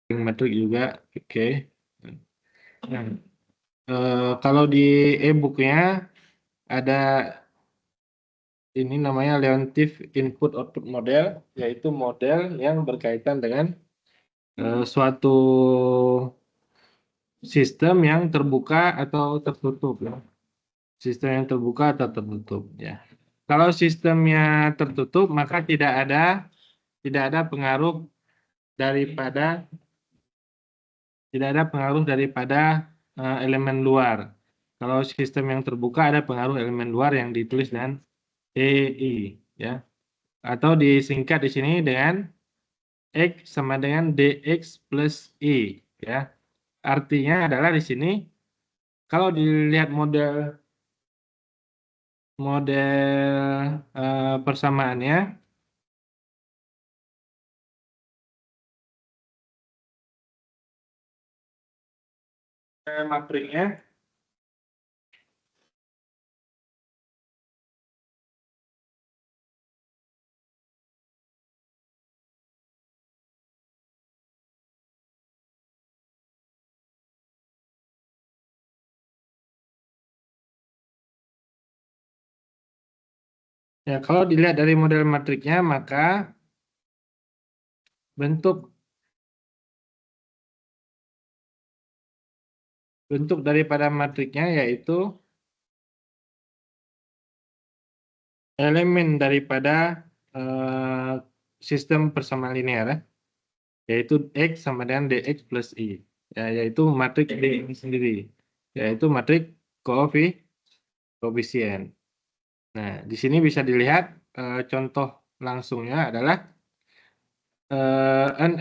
Metrik juga, oke. Nah, kalau di e-booknya ada ini namanya Leontief Input Output Model, yaitu model yang berkaitan dengan suatu sistem yang terbuka atau tertutup, ya. Sistem yang terbuka atau tertutup, ya. Kalau sistemnya tertutup, maka tidak ada pengaruh daripada elemen luar. Kalau sistem yang terbuka ada pengaruh elemen luar yang ditulis dengan EI, ya. Atau disingkat di sini dengan X sama dengan DX plus I, ya. Artinya adalah di sini kalau dilihat model persamaannya, matriknya ya, kalau dilihat dari model matriknya, maka bentuk daripada matriknya yaitu elemen daripada sistem persamaan linear, ya, yaitu X sama dengan DX plus I, ya, yaitu matrik D ini sendiri, yaitu matrik koefisien. Nah, di sini bisa dilihat contoh langsungnya adalah an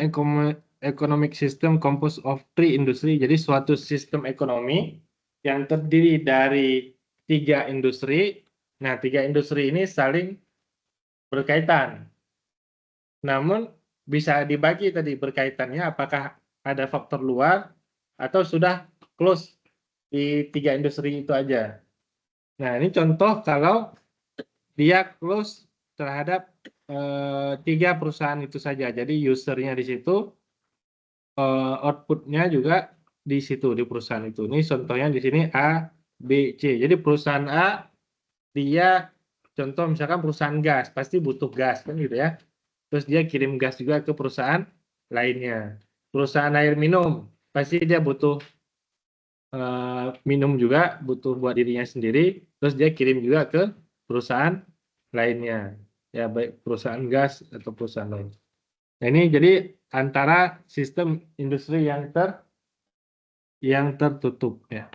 economic system composed of three industry. Jadi suatu sistem ekonomi yang terdiri dari 3 industri. Nah, 3 industri ini saling berkaitan. Namun bisa dibagi tadi berkaitannya apakah ada faktor luar atau sudah close di 3 industri itu aja. Nah, ini contoh kalau dia close terhadap 3 perusahaan itu saja. Jadi usernya di situ, outputnya juga di situ, di perusahaan itu. Ini contohnya di sini A, B, C. Jadi perusahaan A, dia contoh misalkan perusahaan gas, pasti butuh gas kan gitu ya. Terus dia kirim gas juga ke perusahaan lainnya. Perusahaan air minum, pasti dia butuh minum juga, butuh buat dirinya sendiri. Terus dia kirim juga ke perusahaan lainnya. Ya, baik perusahaan gas atau perusahaan lain. Nah, ini jadi antara sistem industri yang tertutup, ya.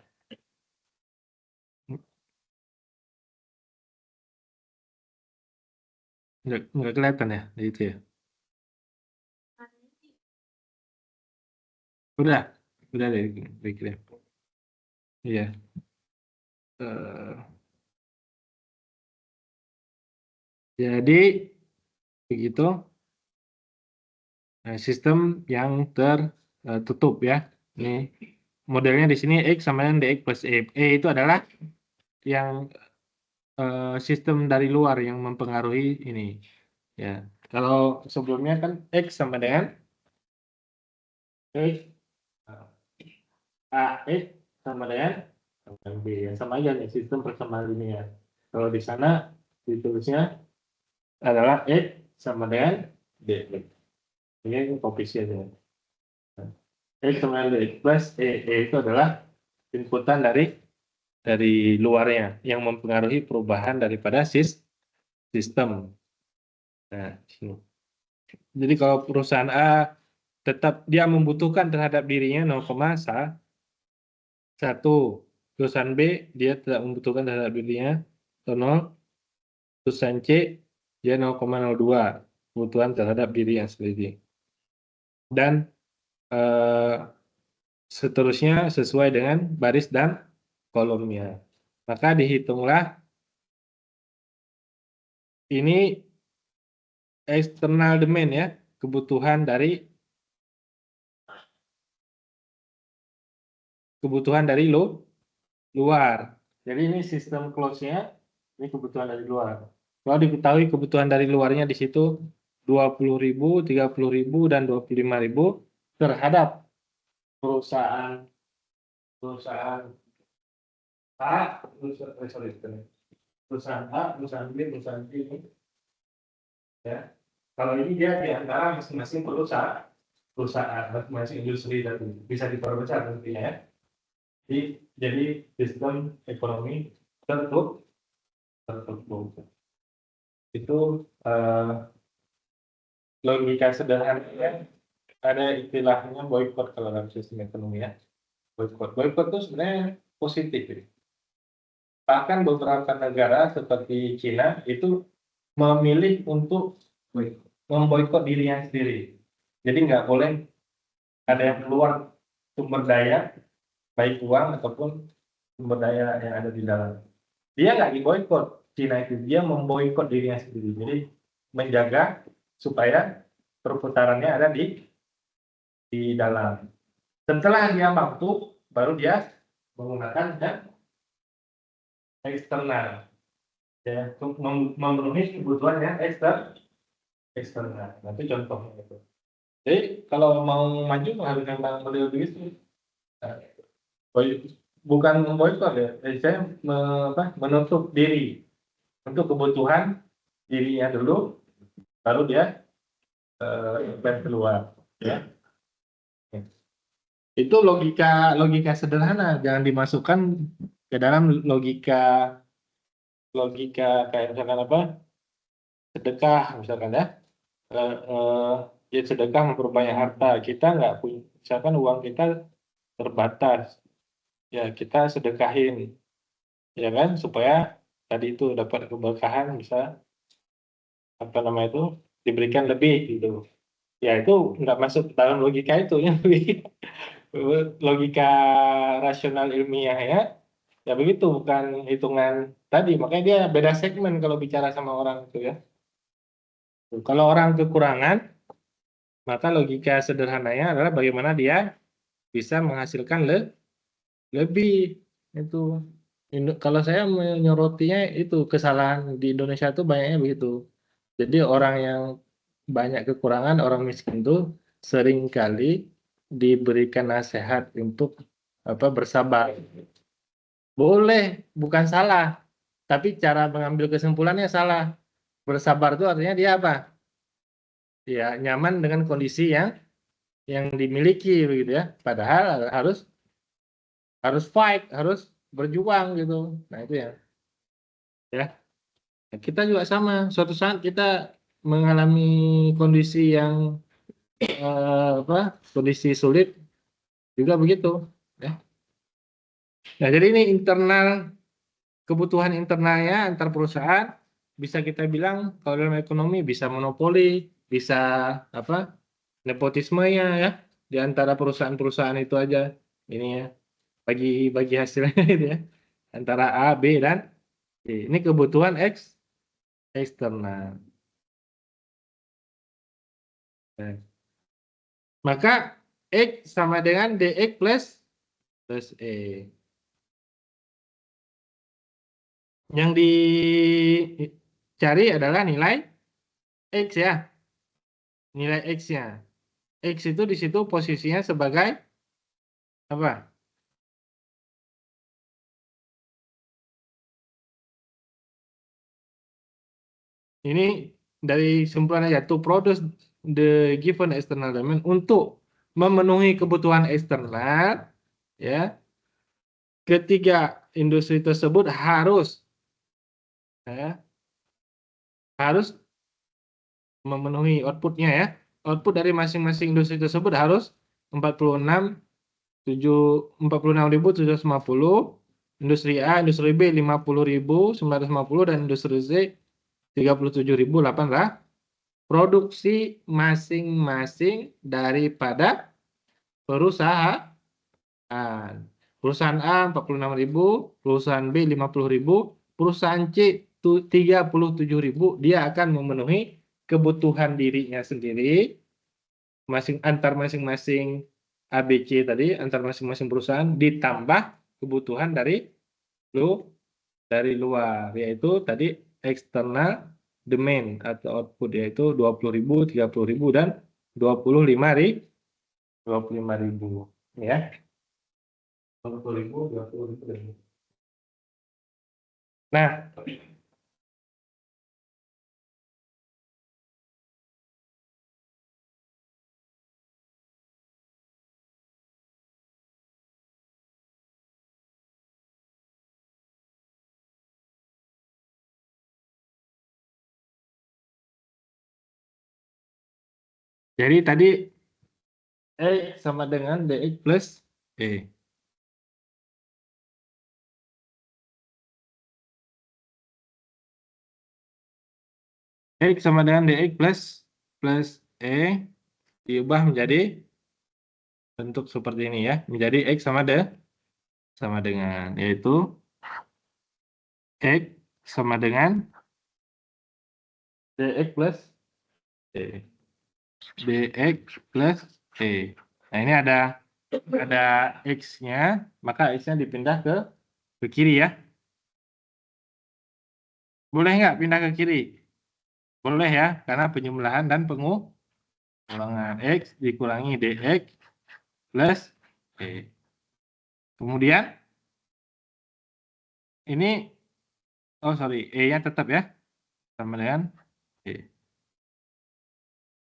Nggak kelihatan ya di itu ya. Udah deh dikirim. Iya. Eh, jadi begitu. Nah, sistem yang tertutup, ya. Ini modelnya di sini X sama dengan DX plus E. E itu adalah yang sistem dari luar yang mempengaruhi ini. Ya, kalau sebelumnya kan X sama dengan X, AX sama dengan B, ya. Sama aja nih sistem persamaan linear. Kalau di sana ditulisnya adalah X sama dengan D. Ini koefisiennya. X sama dengan DX plus E. E itu adalah inputan dari luarnya yang mempengaruhi perubahan daripada sistem. Nah, sini. Jadi kalau perusahaan A tetap dia membutuhkan terhadap dirinya 0,1, perusahaan B dia tidak membutuhkan terhadap dirinya 0, perusahaan C dia 0,02 kebutuhan terhadap diri yang sendiri. Dan seterusnya sesuai dengan baris dan kolomnya. Maka dihitunglah ini external demand, ya, kebutuhan dari luar. Jadi ini sistem close-nya, ini kebutuhan dari luar. Kalau diketahui kebutuhan dari luarnya di situ 20.000, 30.000, dan 25.000, terhadap perusahaan A, perusahaan A, perusahaan B, perusahaan C, ya. Kalau ini dia di antara masing-masing perusahaan, masing-masing industri dan bisa diperbesar tentunya ya. Jadi sistem ekonomi tertutup. Itu logika sederhananya, ada istilahnya boykot kalau dalam sistem ekonomi ya. Boykot itu sebenarnya positif. Ya. Bahkan beberapa negara seperti Cina itu memilih untuk memboikot dirinya sendiri. Jadi nggak boleh ada yang keluar sumber daya, baik uang ataupun sumber daya yang ada di dalam. Dia nggak diboikot Cina itu, dia memboikot dirinya sendiri. Jadi menjaga supaya perputarannya ada di dalam. Setelah dia mampu, baru dia menggunakan eksternal, ya, untuk memenuhi kebutuhan yang eksternal. Nanti contohnya itu. Jadi kalau mau maju harus memang model begitu. Nah, bukan memboikot ya, saya menutup diri untuk kebutuhan dirinya dulu, baru dia invest keluar. Ya. Itu logika sederhana, jangan dimasukkan ke dalam logika kayak misalkan apa, sedekah misalkan ya, ya sedekah memperbanyak harta. Kita nggak punya, misalkan uang kita terbatas, ya kita sedekahin, ya kan, supaya tadi itu dapat keberkahan, bisa apa namanya itu diberikan lebih gitu. Ya itu nggak masuk dalam logika itu ya. Logika rasional ilmiah ya begitu, bukan hitungan tadi, makanya dia beda segmen kalau bicara sama orang itu ya. Kalau orang kekurangan, maka logika sederhananya adalah bagaimana dia bisa menghasilkan lebih itu. Kalau saya menyorotinya itu kesalahan di Indonesia itu banyaknya begitu. Jadi orang yang banyak kekurangan, orang miskin itu seringkali diberikan nasihat untuk bersabar. Boleh, bukan salah. Tapi cara mengambil kesimpulannya salah. Bersabar itu artinya dia apa? Ya, nyaman dengan kondisi yang dimiliki begitu ya. Padahal harus fight, harus berjuang gitu. Nah, itu ya. Ya. Kita juga sama. Suatu saat kita mengalami kondisi yang kondisi sulit juga begitu, ya. Nah, jadi ini kebutuhan internalnya antar perusahaan, bisa kita bilang kalau dalam ekonomi bisa monopoli, bisa nepotismenya ya di antara perusahaan-perusahaan itu aja ini ya, bagi hasilnya itu ya, antara A, B dan C. Ini kebutuhan eksternal. Nah, maka X sama dengan DX plus E. Yang dicari adalah nilai X ya. Nilai X-nya. X itu di situ posisinya sebagai apa? Ini dari simpulan aja, to produce the given external demand, untuk memenuhi kebutuhan eksternal, ya. Ketiga industri tersebut harus memenuhi outputnya ya. Output dari masing-masing industri tersebut harus 46.750, industri A, industri B 50.950, dan industri C 37.800. Produksi masing-masing daripada perusahaan. Perusahaan A 46.000, perusahaan B 50.000, perusahaan C 37.000, dia akan memenuhi kebutuhan dirinya sendiri, antar masing-masing ABC tadi, antar masing-masing perusahaan, ditambah kebutuhan dari luar, yaitu tadi external demand atau output, yaitu 20.000, 30.000, dan 25.000. 25.000 ya. 20.000, 20.000. Nah, jadi tadi sama dengan DX plus E. X sama dengan DX plus E diubah menjadi bentuk seperti ini ya. Menjadi X sama dengan, yaitu X sama dengan DX plus E. DX plus E. Nah, ini ada X-nya, maka X-nya dipindah ke kiri ya. Boleh nggak pindah ke kiri? Boleh ya, karena penjumlahan dan pengulangan. X dikurangi DX plus E. Kemudian, ini, oh sorry, E-nya tetap ya, sama dengan E.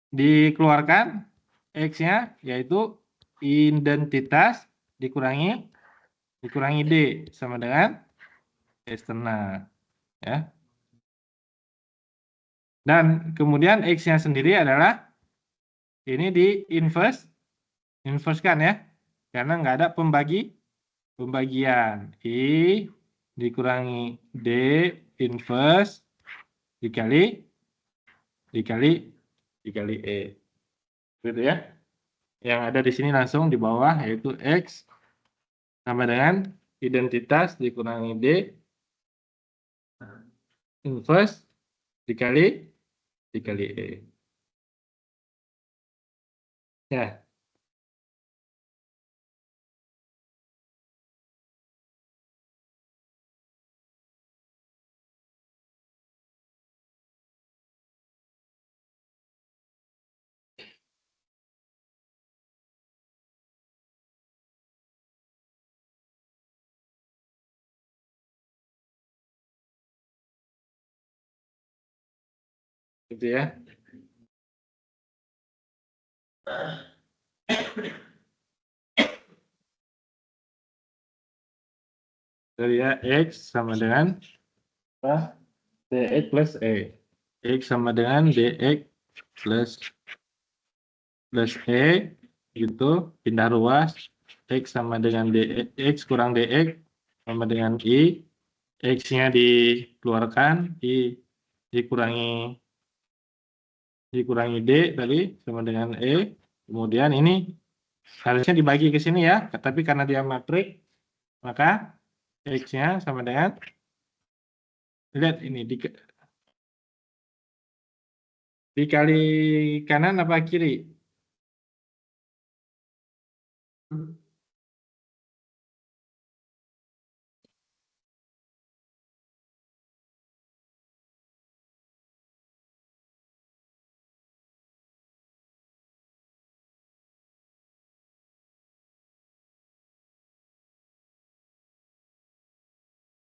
Dikeluarkan X-nya, yaitu identitas dikurangi D, sama dengan eksternal. Ya. Dan kemudian X-nya sendiri adalah ini di inverse-kan ya, karena nggak ada pembagian. I dikurangi D inverse dikali E. Gitu ya. Yang ada di sini langsung di bawah, yaitu X sama dengan identitas dikurangi D inverse dikali E. Ya, gitu ya. Jadi ya, X sama dengan apa? DX plus E. X sama dengan DX plus E gitu, pindah ruas. X sama dengan X kurang DX sama dengan I. X-nya dikeluarkan, I dikurangi D tadi sama dengan E. Kemudian ini harusnya dibagi ke sini ya, tapi karena dia matrik, maka X-nya sama dengan, lihat ini, dikali kanan apa kiri?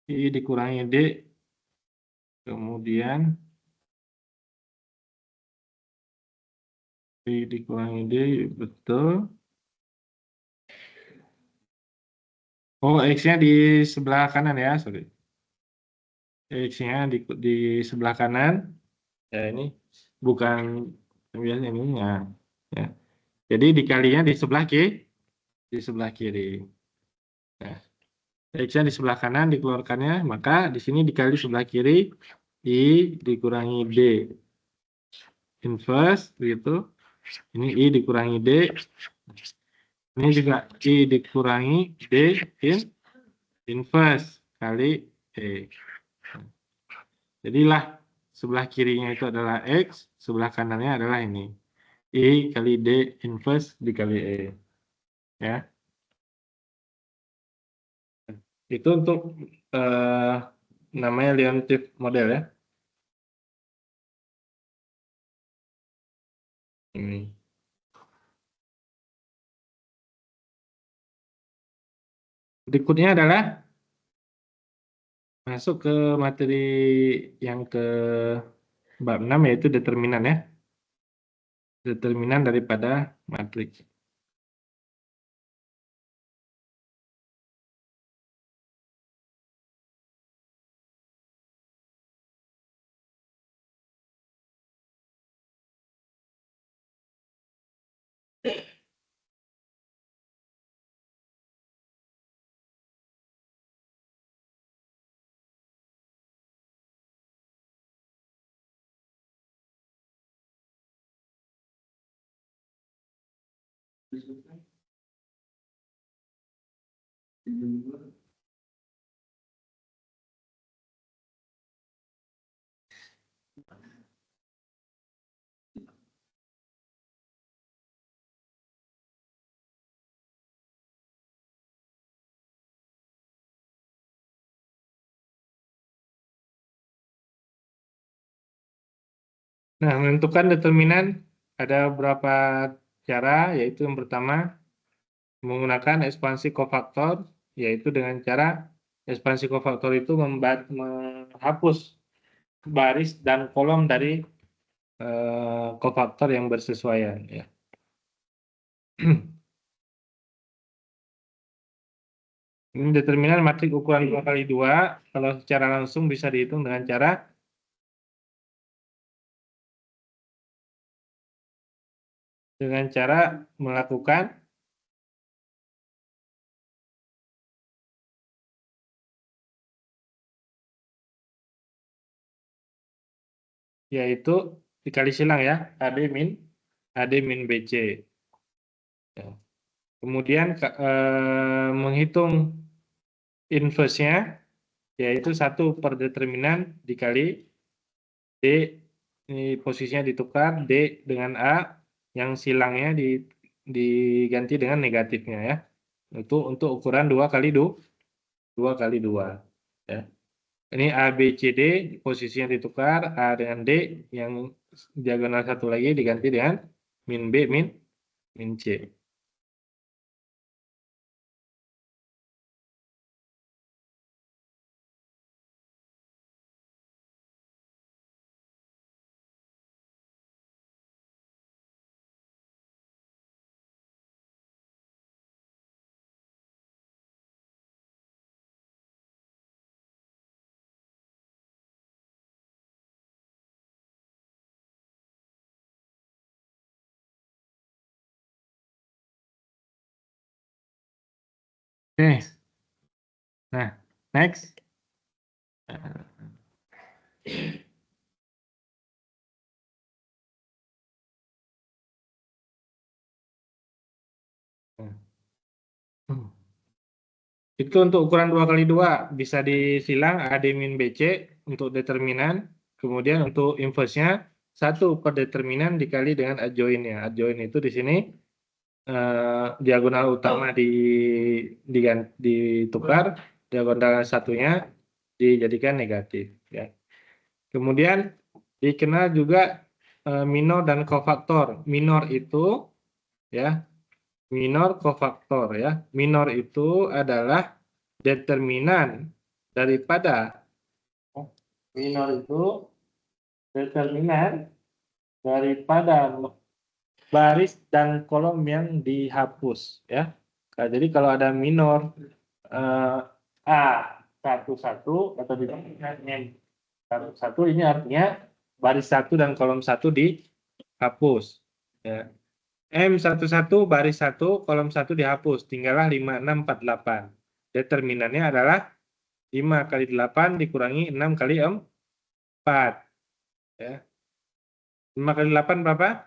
I dikurangi D, kemudian I dikurangi D, betul. Oh, X-nya di sebelah kanan ya, sorry. X-nya di sebelah kanan. Ya, ini bukan biasanya ini ya. Ya. Jadi dikalinya di sebelah kiri. Ya. X-nya di sebelah kanan dikeluarkannya, maka di sini dikali sebelah kiri, I dikurangi D inverse begitu. Ini I dikurangi D. Ini juga I dikurangi D inverse kali E. Jadilah sebelah kirinya itu adalah X, sebelah kanannya adalah ini. I kali D inverse dikali E. Ya. Itu untuk namanya Leontief model ya. Ini. Berikutnya adalah masuk ke materi yang ke bab 6, yaitu determinan ya. Determinan daripada matriks. Nah, menentukan determinan ada beberapa cara, yaitu yang pertama menggunakan ekspansi kofaktor, yaitu dengan cara ekspansi kofaktor itu menghapus baris dan kolom dari kofaktor yang bersesuaian ya. Ini determinan matrik ukuran 2x2, kalau secara langsung bisa dihitung dengan cara melakukan yaitu dikali silang ya, AD min BC. Ya. Kemudian menghitung inverse-nya, yaitu 1 per determinan dikali D, ini posisinya ditukar, D dengan A, yang silangnya diganti dengan negatifnya ya. Itu untuk ukuran 2x2. Ya. Ini A, B, C, D, posisinya ditukar, A dengan D, yang diagonal satu lagi diganti dengan min B, min C. Oke, nah next. Itu untuk ukuran 2x2 bisa disilang AD min BC untuk determinan. Kemudian untuk inverse-nya 1 per determinan dikali dengan adjoin-nya. Adjoin itu di sini diagonal utama ditukar, diagonal satunya dijadikan negatif ya. Kemudian dikenal juga minor dan kofaktor. Minor itu ya, minor kofaktor ya. Minor itu adalah determinan daripada baris dan kolom yang dihapus ya. Nah, jadi kalau ada minor A11 atau disebutkan M11, ini artinya baris 1 dan kolom 1 dihapus ya. M11 baris 1 kolom 1 dihapus, tinggallah 5, 6, 4, 8. Determinannya adalah 5 kali 8 dikurangi 6 kali 4 ya. 5 kali 8 berapa?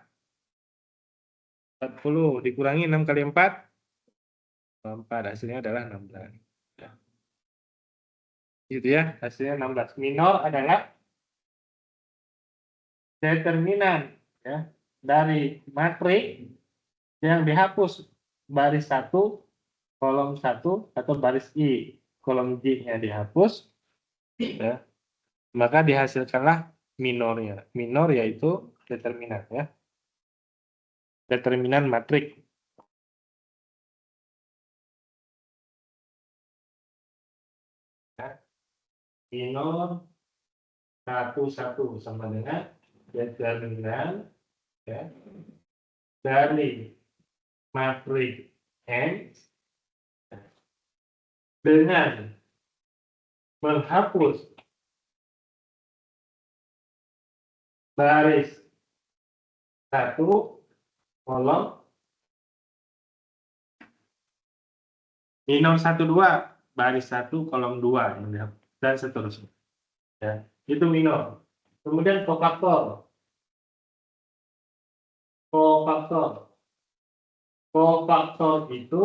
40 dikurangi 6 kali 4 4, hasilnya adalah 16 ya. Gitu ya, hasilnya 16. Minor adalah determinan ya dari matrik yang dihapus baris 1 kolom 1 atau baris I kolom J-nya dihapus ya, maka dihasilkanlah minornya. Minor yaitu determinan ya. Determinan matrik. minor 1 sama dengan determinan ya dari matriks M dengan menghapus baris 1 kolom minor 1 2 baris 1 kolom 2 dan seterusnya ya itu minor. Kemudian kofaktor itu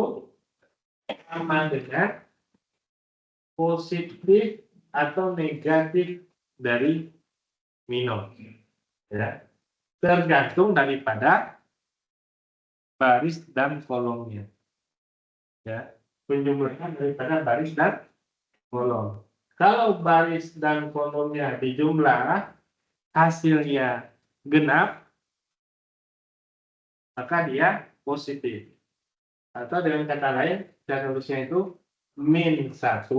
sama dengan positif atau negatif dari minor ya tergantung daripada baris dan kolomnya ya penjumlahan daripada baris dan kolom. Kalau baris dan kolomnya dijumlah hasilnya genap maka dia positif atau dengan kata lain cara nulisnya itu min 1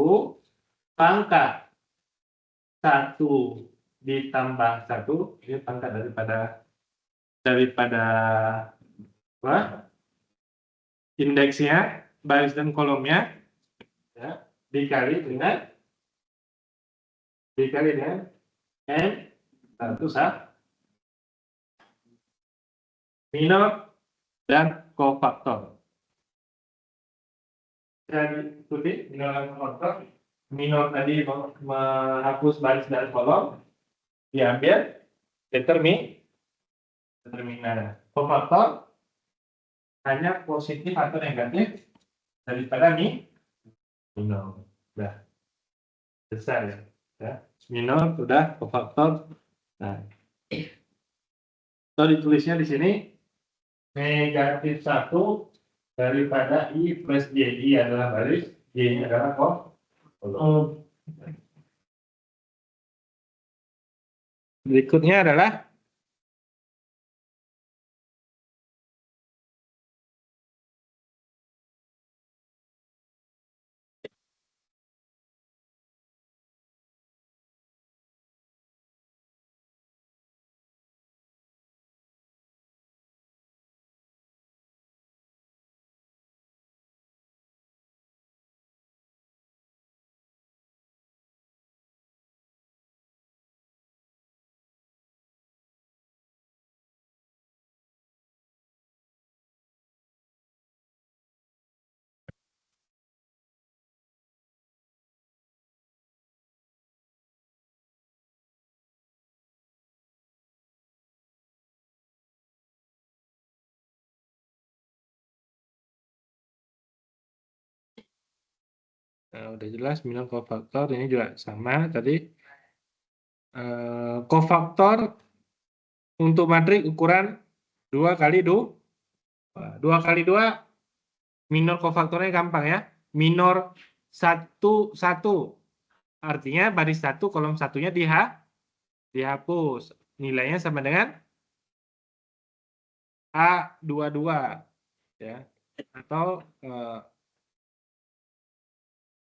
pangkat 1 ditambah 1 ini pangkat daripada apa? Indeksnya baris dan kolomnya ya, dikali dengan n 1 minor dan kofaktor. Dan ikuti minor dan kofaktor. Minor tadi menghapus baris dan kolom diambil determinan. Kofaktor hanya positif atau negatif daripada minor. Sudah besar ya. Minor sudah kofaktor. Nah, so ditulisnya di sini negatif 1 daripada I plus J. I adalah baris, J-nya adalah kolom. Berikutnya adalah nah, udah jelas minor kofaktor ini juga sama tadi. Kofaktor untuk matriks ukuran 2 kali 2 kali 2 minor kofaktornya gampang ya. Minor 1 1 artinya baris 1 kolom satunya dihapus. Nilainya sama dengan A22 ya. Atau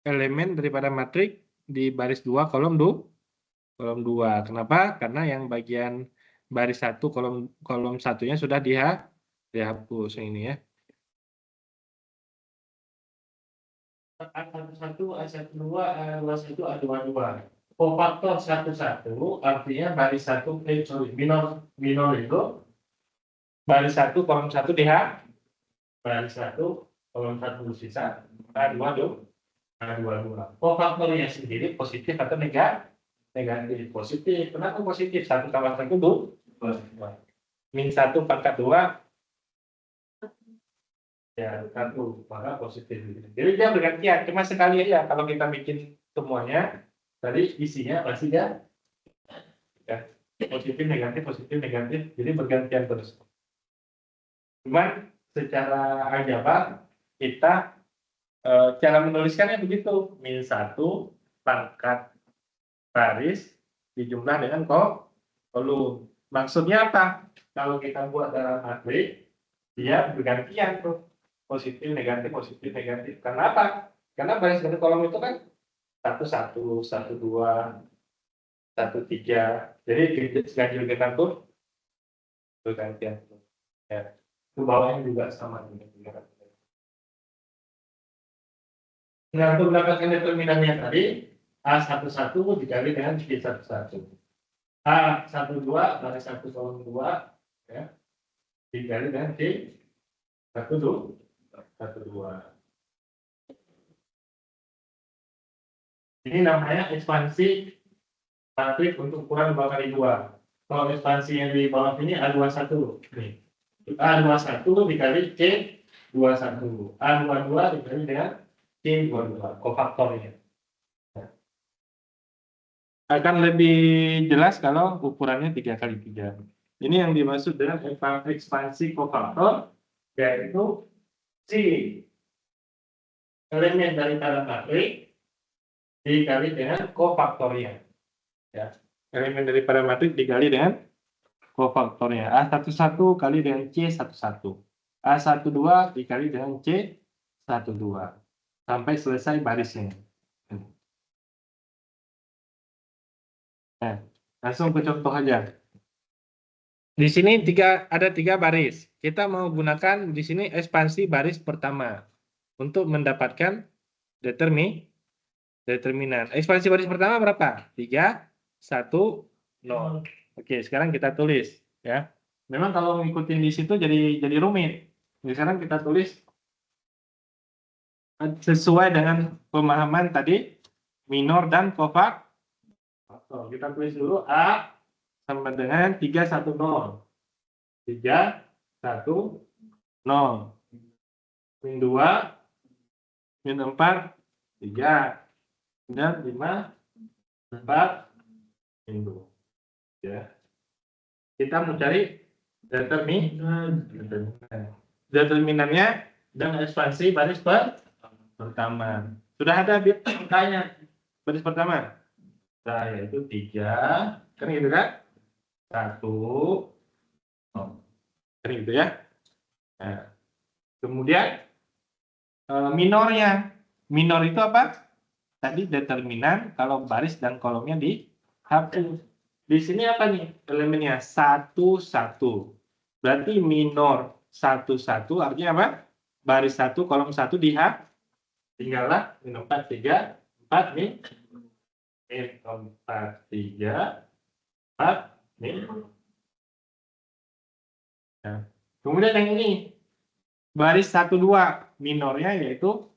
elemen daripada matriks di baris 2 kolom 2. Kenapa? Karena yang bagian baris 1 kolom satunya sudah dihapus ini ya. A11, A12, A21, A22. Kofaktor 1 1 artinya baris 1 minor itu baris 1 kolom 1 baris 1 kolom 1 sisa A22. Kofaktornya sendiri positif atau negatif? Positif. Kenapa positif? 1 tambah 1 2. Min 1 pangkat 2 ya 1 maka positif. Jadi dia bergantian. Cuma sekali aja kalau kita bikin semuanya tadi isinya pasti ya positif negatif. Jadi bergantian terus. Cuman secara aljabar kita cara menuliskannya begitu. Min 1 pangkat baris dijumlah dengan kolom. Maksudnya apa? Kalau kita buat dalam matriks, dia bergantian tuh positif negatif. Karena apa? Karena baris dan kolom itu kan 1, 1, 2, 1, 3. Jadi ganjil genap tuh bergantian. Ya. Ke bawahnya juga sama dengan genap. Nah, untuk mendapatkan determinannya tadi, A11 dikali dengan C11. A12 dari 1 kolom 2 ya, dikali dengan C12. Ini namanya ekspansi matrik untuk ukuran 2 kali 2. Kalau ekspansi yang di bawah ini A21. Nih. A21 dikali C21. A22 dikali dengan C22. Kofaktornya. Akan lebih jelas kalau ukurannya 3 kali 3. Ini yang dimaksud dengan ekspansi kofaktor, yaitu si elemen daripada matrik dikali dengan kofaktornya. Ya. Elemen daripada matrik dikali dengan kofaktornya. A11 kali dengan C11. A12 dikali dengan C12. Sampai selesai barisnya. Nah, langsung ke contoh aja. Di sini ada 3 baris. Kita mau gunakan di sini ekspansi baris pertama untuk mendapatkan determinan. Ekspansi baris pertama berapa? 3, 1, 0. Oke, sekarang kita tulis ya. Memang kalau ngikutin di situ jadi rumit. Jadi sekarang kita tulis sesuai dengan pemahaman tadi minor dan kofaktor. Kita tulis dulu A sama dengan 3, 1, 0. 3, 1, 0. Min 2, min 4, 3. Dan 5, 4, min 2. Ya. Kita mau cari determinannya dengan ekspansi baris pertama. Sudah ada tanya baris pertama? Nah, yaitu 3, kan gitu kan? 1, kan gitu ya. Nah, kemudian minornya. Minor itu apa? Tadi determinan kalau baris dan kolomnya dihapus. Di sini apa nih elemennya? 1, 1. Berarti minor 1, 1 artinya apa? Baris 1, kolom 1 dihapus. Tinggallah min 4, 3, 4 min 4, 3, 4 min. Nah, kemudian yang ini baris 1, 2 minornya yaitu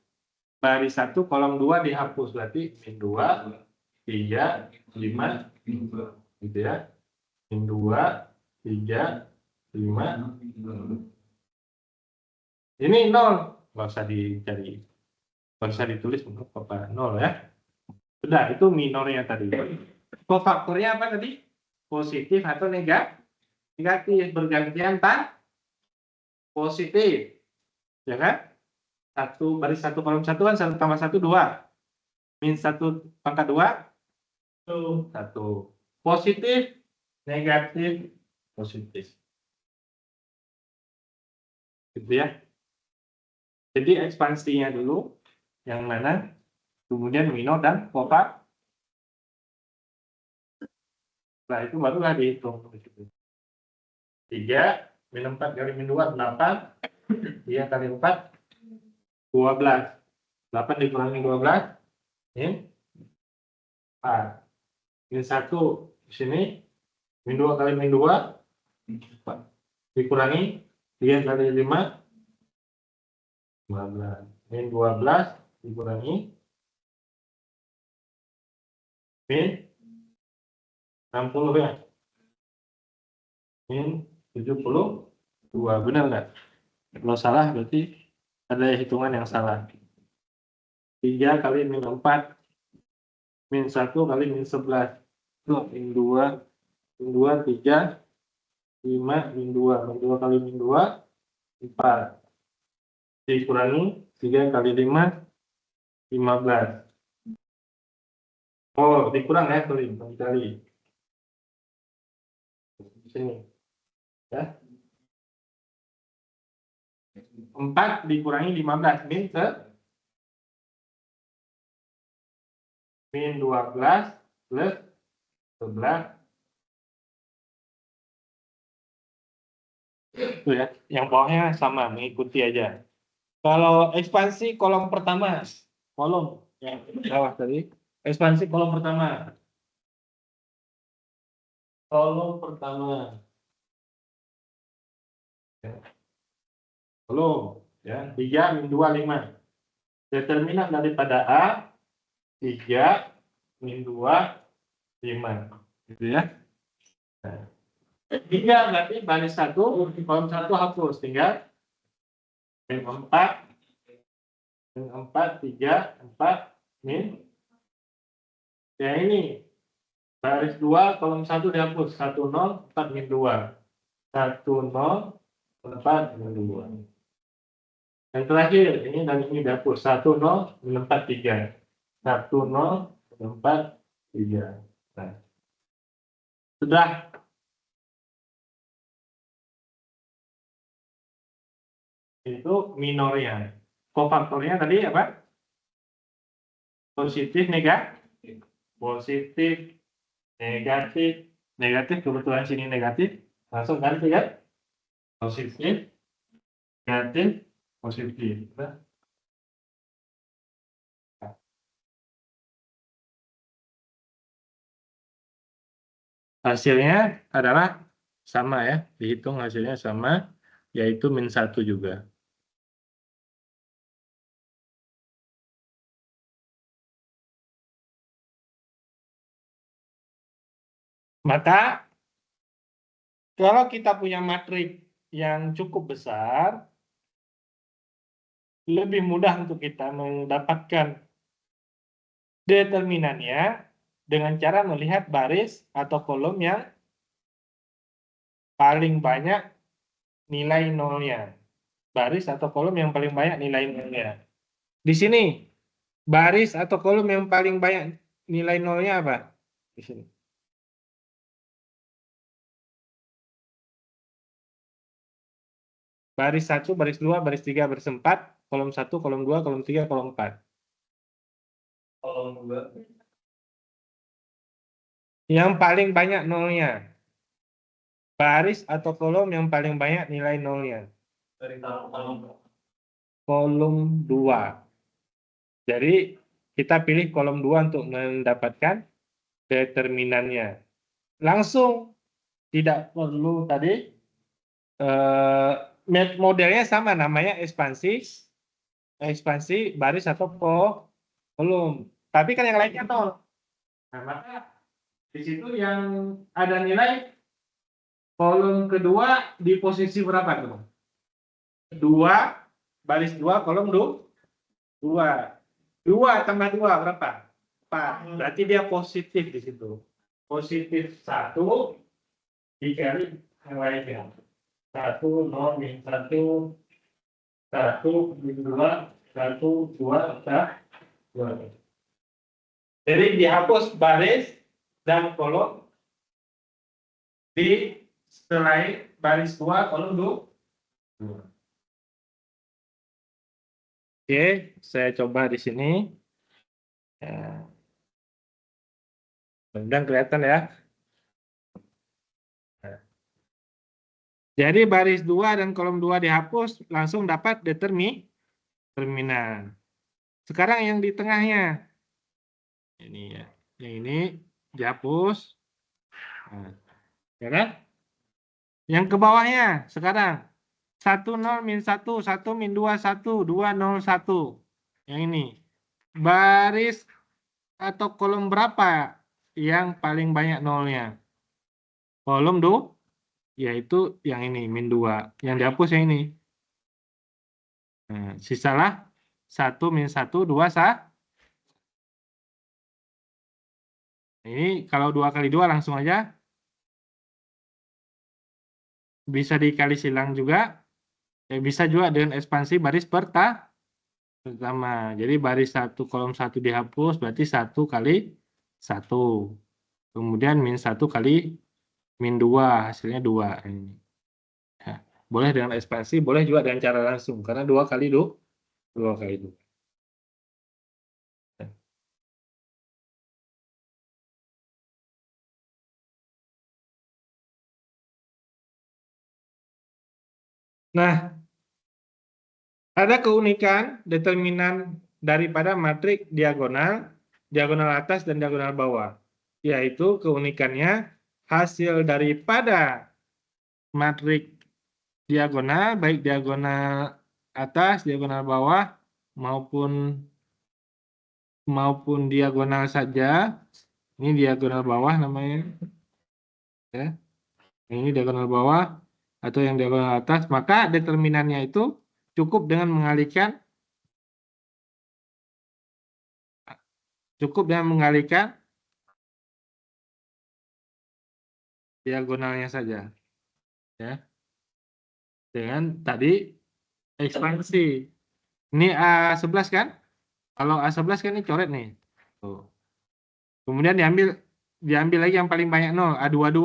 baris 1 kolom 2 dihapus, berarti min 2, 3, 5 gitu ya. Min 2, 3, 5. Ini 0, nggak usah dicari, nggak usah ditulis untuk apa 0 ya. Sudah, itu minornya tadi. Kofaktornya apa tadi? Positif atau negatif, bergantian positif, ya kan? Baris 1 kolom 1 kan 1 tambah 1 2. Min 1 pangkat 2 1. Positif, negatif, positif. Gitu ya. Jadi ekspansinya dulu yang mana, kemudian minor dan kofaktor. Setelah itu barulah dihitung. 3 min 4 kali min 2 8. 3 kali 4 12. 8 dikurangi 12 min 4. Min 1 di sini min 2 kali min 2 4. Dikurangi 3 kali 5 15. Min 12 dikurangi min 60 ya. Min 72. Benar nggak? Kalau salah berarti ada hitungan yang salah. 3 kali min 4 min 1 kali min 11. Min 2 min 2 3 5 min 2 min 2 kali min 2 4. Dikurangi 3 kali 5 15. Oh, dikurang ya, sorry, kali. Di sini. Ya. 4 dikurangi 15 min min 12 plus 11. Itu ya, yang bawahnya sama, mengikuti aja. Kalau ekspansi kolom pertama, kolom yang bawah tadi, ekspansi kolom pertama. Kolom pertama. Kolom, ya, 3 min 2, 5. Determinan daripada A, 3 min 2, 5. Gitu ya. Nah, 3 berarti baris 1, kolom 1 hapus, tinggal min 4, min 4, 3, 4, min. Ya ini, baris 2, kolom 1 dihapus, 1, 0, 4, min 2. 1, 0, 4, min 2. Yang terakhir, ini dan ini dihapus, 1, 0, min 4, 3. 1, 0, min 4, 3. Nah, sudah. Itu minornya. Kofaktornya tadi apa? Positif, negatif. Positif, negatif, negatif, kebetulan sini negatif. Langsung ganti ya. Positif, negatif, positif. Hasilnya adalah sama ya. Dihitung hasilnya sama, yaitu min 1 juga. Maka kalau kita punya matrik yang cukup besar, lebih mudah untuk kita mendapatkan determinannya dengan cara melihat baris atau kolom yang paling banyak nilai nolnya. Baris atau kolom yang paling banyak nilai nolnya. Di sini, baris atau kolom yang paling banyak nilai nolnya apa? Di sini. Baris 1, baris 2, baris 3, baris 4, kolom 1, kolom 2, kolom 3, kolom 4. Kolom 2. Yang paling banyak nolnya. Baris atau kolom yang paling banyak nilai nolnya. Kolom 2. Jadi kita pilih kolom 2 untuk mendapatkan determinannya. Langsung, tidak perlu tadi. Modelnya sama, namanya ekspansi baris atau kolom. Tapi kan yang lainnya nol. Nah, maka di situ yang ada nilai kolom kedua di posisi berapa tuh? 2, baris 2, kolom 2. 2 tambah 2 berapa? 4. Berarti dia positif di situ. Positif 1 dikali yang lainnya. 1, 0, min 1, 1, min 2, 1, 2, 2. Jadi dihapus baris dan kolom di selain baris 2, kolom 2. Oke, saya coba di sini. Ya. Mudah-mudahan kelihatan ya. Jadi baris 2 dan kolom 2 dihapus, langsung dapat determinan. Sekarang yang di tengahnya. Ini ya. Yang ini dihapus. Nah, ya kan? Yang ke bawahnya sekarang. 1, 0, min 1, 1, min 2, 1, 2, 0, 1. Yang ini. Baris atau kolom berapa yang paling banyak nolnya? Kolom 2, yaitu yang ini, min 2. Yang dihapus yang ini. Nah, sisalah 1, min 1, 2, 1. Ini kalau 2 kali 2 langsung aja. Bisa dikali silang juga. Bisa juga dengan ekspansi baris pertama. Jadi baris 1, kolom 1 dihapus, berarti 1 kali 1. Kemudian min 1 kali min 2, hasilnya 2. Ini. Ya. Boleh dengan ekspansi, boleh juga dengan cara langsung. Karena 2 kali 2. 2 kali 2. Nah, ada keunikan determinan daripada matrik diagonal, diagonal atas dan diagonal bawah. Yaitu keunikannya hasil daripada matrik diagonal, baik diagonal atas, diagonal bawah, maupun diagonal saja. Ini diagonal bawah namanya, ya. Ini diagonal bawah atau yang diagonal atas, maka determinannya itu cukup dengan mengalihkan diagonalnya saja, ya. Dengan tadi ekspansi. Ini A11 kan? Kalau A11 kan ini coret nih. Tuh. Kemudian diambil lagi yang paling banyak 0, A22.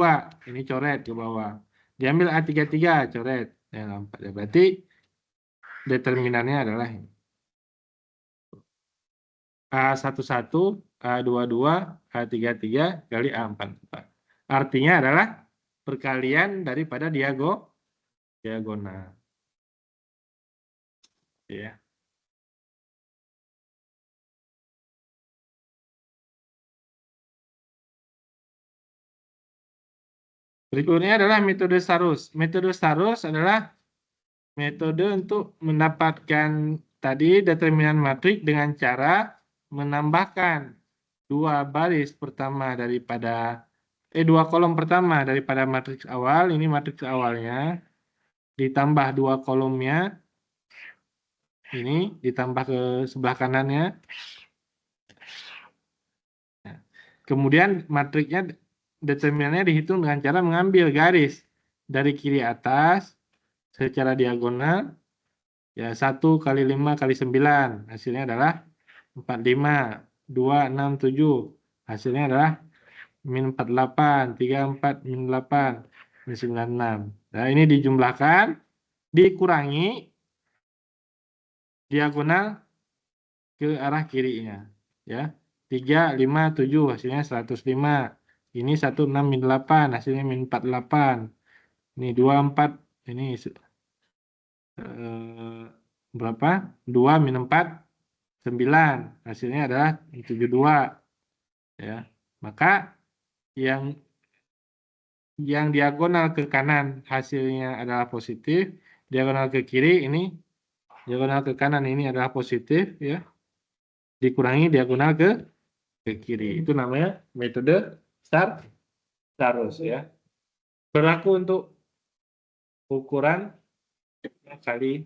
Ini coret ke bawah. Diambil A33, coret. Ya, berarti determinannya adalah ini. A11, A22, A33 kali A44. Artinya adalah perkalian daripada diagonal. Ya. Berikutnya adalah metode Starus. Metode Starus adalah metode untuk mendapatkan tadi determinan matrik dengan cara menambahkan dua kolom pertama daripada matriks awal, ini matriks awalnya, ditambah dua kolomnya, ini ditambah ke sebelah kanannya. Kemudian matriknya determinannya dihitung dengan cara mengambil garis dari kiri atas secara diagonal, ya 1 kali 5 kali 9, hasilnya adalah 45, 2, 6, 7, hasilnya adalah min 48, 34, min 8, min 96. Nah, ini dijumlahkan, dikurangi diagonal ke arah kirinya, ya. 3, 5, 7, hasilnya 105. Ini 1, 6, min 8, hasilnya min 48. Ini 2, 4, ini berapa? 2 min 4, 9. Hasilnya adalah 72. Ya. Maka yang diagonal ke kanan hasilnya adalah positif, diagonal ke kiri ini, diagonal ke kanan ini adalah positif, ya. Dikurangi diagonal ke kiri. Itu namanya metode Starus, ya. Berlaku untuk ukuran kali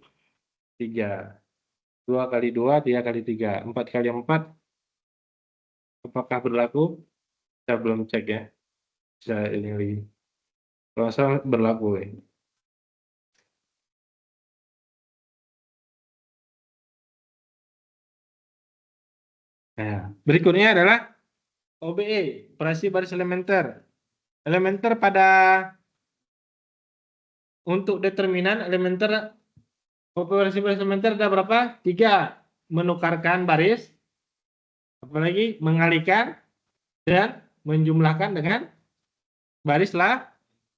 3. 2 kali 2, 3 kali 3. 4 kali 4, apakah berlaku? Kita belum cek, ya. Bisa ini lagi. Kalau salah berlaku, ya. Nah, berikutnya adalah OBE, operasi baris elementer. Elementer untuk determinan elementer, operasi baris elementer ada berapa? 3. Menukarkan baris, apalagi mengalihkan, dan menjumlahkan dengan baris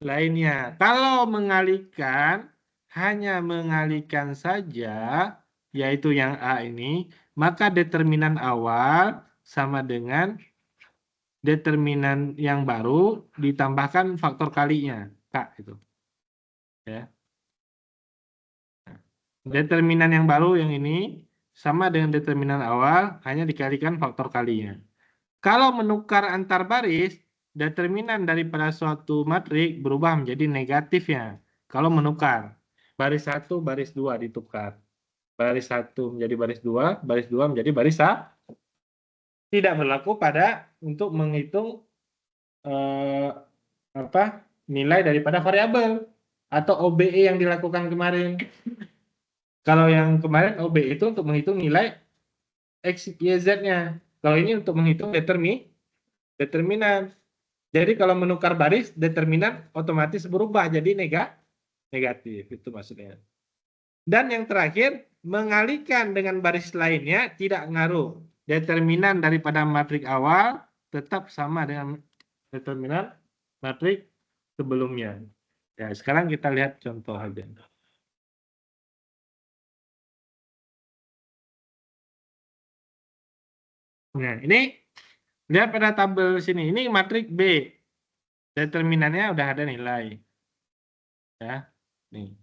lainnya. Kalau mengalihkan, hanya mengalihkan saja, yaitu yang A ini, maka determinan awal sama dengan determinan yang baru ditambahkan faktor kalinya, K itu. Ya. Determinan yang baru yang ini sama dengan determinan awal, hanya dikalikan faktor kalinya. Kalau menukar antar baris, determinan daripada suatu matrik berubah menjadi negatifnya. Kalau menukar, baris 1, baris 2 ditukar. Baris 1 menjadi baris 2 menjadi baris 1. Tidak berlaku untuk menghitung nilai daripada variabel atau OBE yang dilakukan kemarin. Kalau yang kemarin OBE itu untuk menghitung nilai X, Y, Z-nya. Kalau ini untuk menghitung determinan. Jadi kalau menukar baris, determinan otomatis berubah jadi negatif. Itu maksudnya. Dan yang terakhir, mengalihkan dengan baris lainnya tidak ngaruh. Determinan daripada matrik awal tetap sama dengan determinan matrik sebelumnya. Ya, sekarang kita lihat contoh aja. Nah, ini lihat pada tabel sini. Ini matriks B. Determinannya udah ada nilai. Ya. Nih.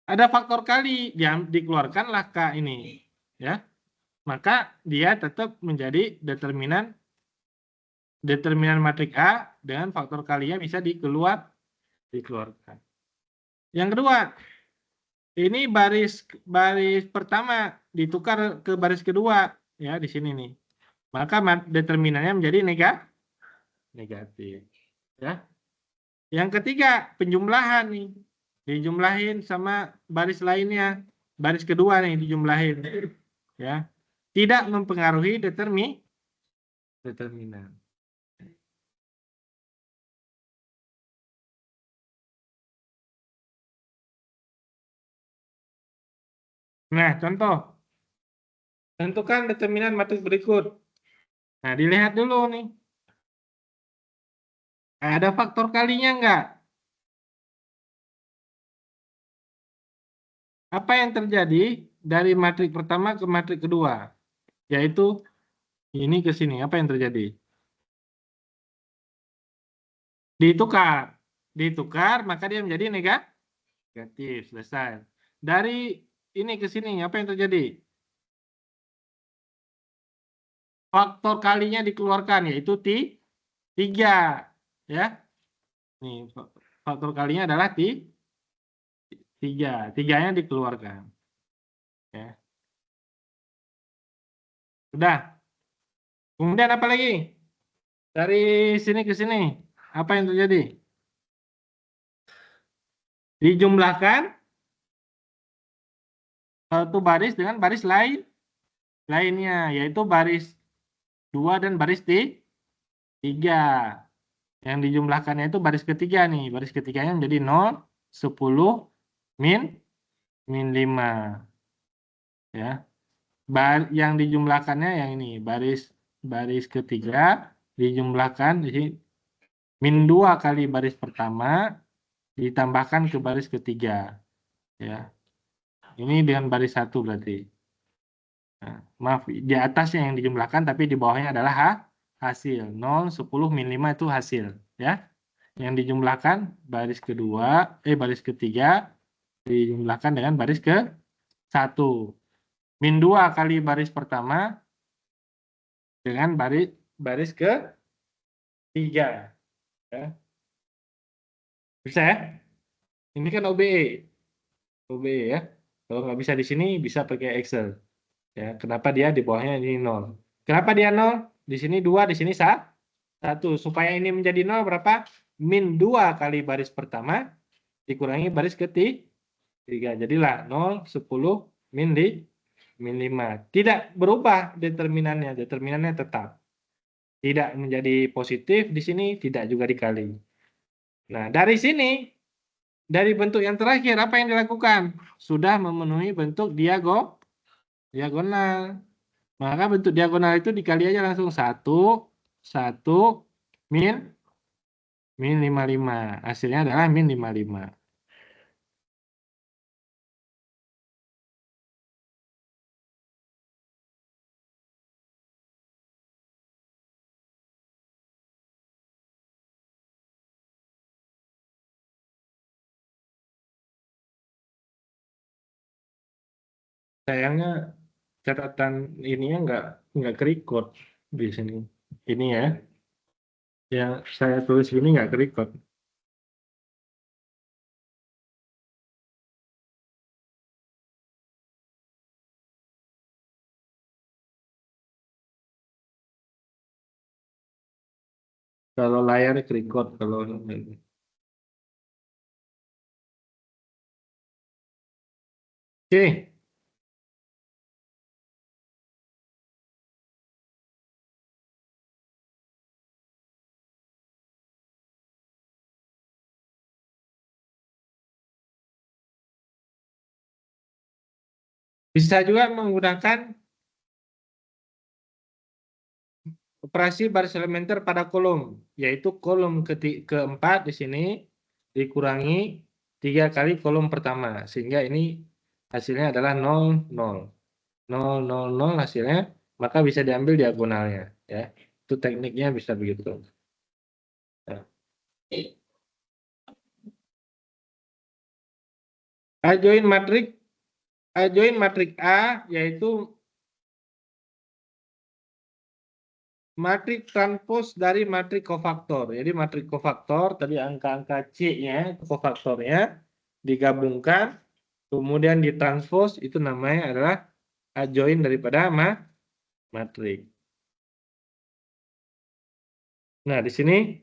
Ada faktor kali, dia dikeluarkanlah K ini. Ya. Maka dia tetap menjadi determinan matriks A dengan faktor kalinya bisa dikeluarkan. Yang kedua, ini baris pertama ditukar ke baris kedua ya di sini nih. Maka determinannya menjadi negatif. Ya. Yang ketiga, penjumlahan nih. Dijumlahin sama baris lainnya. Baris kedua nih dijumlahin. Ya. Tidak mempengaruhi determinan. Nah, contoh. Tentukan determinan matriks berikut. Nah, dilihat dulu nih. Ada faktor kalinya enggak? Apa yang terjadi dari matriks pertama ke matriks kedua? Yaitu ini ke sini. Apa yang terjadi? Ditukar. Ditukar, maka dia menjadi negatif. Selesai. Dari ini ke sini, apa yang terjadi? Faktor kalinya dikeluarkan, yaitu 3. Ya. Nih, faktor kalinya adalah 3. 3-nya dikeluarkan. Ya. Sudah. Kemudian apa lagi? Dari sini ke sini, apa yang terjadi? Dijumlahkan satu baris dengan baris lainnya, yaitu baris 2 dan baris 3. Yang dijumlahkannya itu baris ketiga nih. Baris ketiganya menjadi 0, 10, min 5. Ya. Yang dijumlahkannya yang ini, baris ketiga dijumlahkan di sini min 2 kali baris pertama ditambahkan ke baris ketiga. Ya. Ini dengan baris 1 berarti. Nah, maaf, di atasnya yang dijumlahkan tapi di bawahnya adalah hasil. 0, 10, min 5 itu hasil. Ya. Yang dijumlahkan baris baris ketiga dijumlahkan dengan baris ke 1. Min 2 kali baris pertama dengan baris ke 3. Ya. Bisa ya? Ini kan OBE. OBE ya. Kalau nggak bisa di sini, bisa pakai Excel. Ya, kenapa dia di bawahnya ini 0? Kenapa dia 0? Di sini 2, di sini 1. Supaya ini menjadi 0 berapa? Min 2 kali baris pertama dikurangi baris ketiga. Jadilah 0, 10, min 5. Tidak berubah determinannya. Determinannya tetap. Tidak menjadi positif di sini, tidak juga dikali. Nah, dari sini, dari bentuk yang terakhir, apa yang dilakukan? Sudah memenuhi bentuk diagonal. Maka bentuk diagonal itu dikali aja langsung 1, 1, min 55. Hasilnya adalah min 55. Sayangnya catatan ininya nggak ke-record di sini. Ini ya, yang saya tulis ini nggak ke-record. Kalau layar ke-record, kalau ini. Oke. Bisa juga menggunakan operasi baris elementer pada kolom, yaitu kolom keempat di sini dikurangi 3 kali kolom pertama, sehingga ini hasilnya adalah 0, 0. 0, 0, 0 hasilnya maka bisa diambil diagonalnya, ya. Itu tekniknya bisa begitu. Nah. Adjoint matrik A yaitu matrik transpos dari matrik kofaktor. Jadi matrik kofaktor tadi angka-angka C-nya, kofaktornya digabungkan, kemudian ditranspos, itu namanya adalah adjoint daripada matrik. Nah, di sini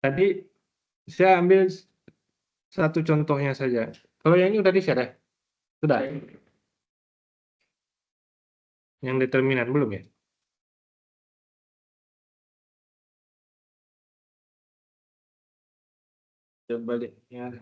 tadi saya ambil satu contohnya saja. Kalau yang ini udah di-share ya? Sudah. Yang determinan belum ya? Coba lihat ya.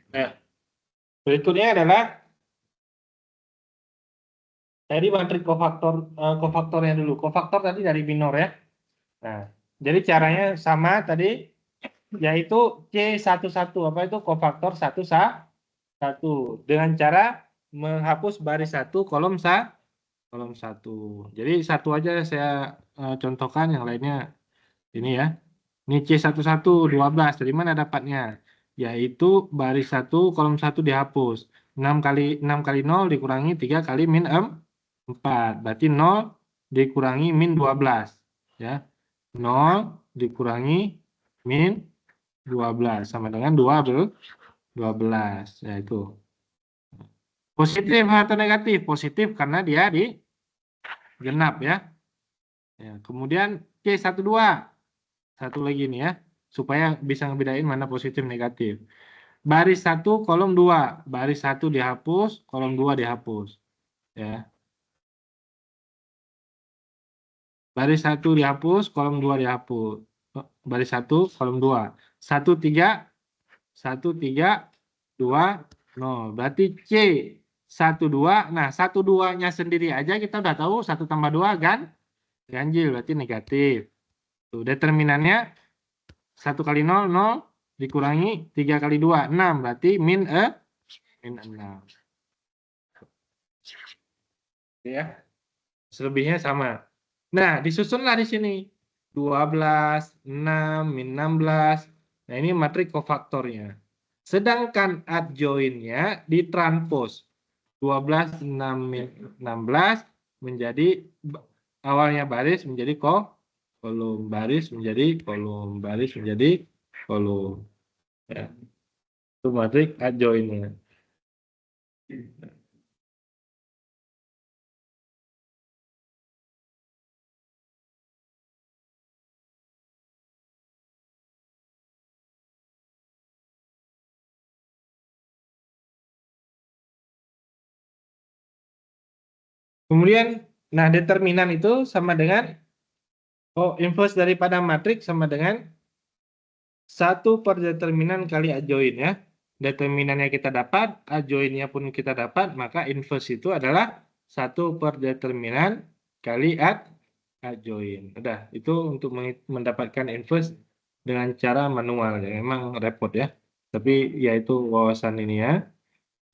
Nah, berikutnya adalah tadi matrik kofaktornya dulu. Kofaktor tadi dari binor ya. Nah, jadi caranya sama tadi, yaitu C11. Apa itu kofaktor 1 dengan cara menghapus baris 1 kolom 1. Jadi satu aja saya contohkan, yang lainnya ini ya. Ini C11 12. Dari mana dapatnya? Yaitu baris 1 kolom 1 dihapus. 6 kali 0 dikurangi 3 kali min 4. Berarti 0 dikurangi min 12. Ya. 0 dikurangi min 12 sama dengan 12. Ya itu. Positif atau negatif? Positif karena dia di genap ya. Ya, kemudian C12. Satu lagi nih ya, supaya bisa ngebedain mana positif negatif. Baris 1 kolom 2. Baris 1 dihapus, kolom 2 dihapus. Ya. Baris 1 dihapus, kolom 2 dihapus. Baris 1 kolom 2. 1 3 1 3 2 0. Berarti C 1 2. Nah, 1 2-nya sendiri aja kita udah tahu 1 tambah 2 kan ganjil, berarti negatif. Tuh, determinannya 1 kali 0 0 dikurangi 3 kali 2 6, berarti min 6. Ya. Selebihnya sama. Nah, disusunlah di sini 12 6 min 16. Nah, ini matrik kofaktornya. Sedangkan adjointnya ditranspos 12 6 min 16 menjadi awalnya baris menjadi kolom, baris menjadi kolom, baris menjadi kolom. Ya. Itu matrik adjointnya. Kemudian, nah determinan itu sama dengan inverse daripada matrik sama dengan 1 per determinan kali adjoint ya. Determinannya kita dapat, adjointnya pun kita dapat, maka inverse itu adalah 1 per determinan kali adjoint. Udah, itu untuk mendapatkan inverse dengan cara manual ya. Memang repot ya. Tapi ya itu wawasan ini ya.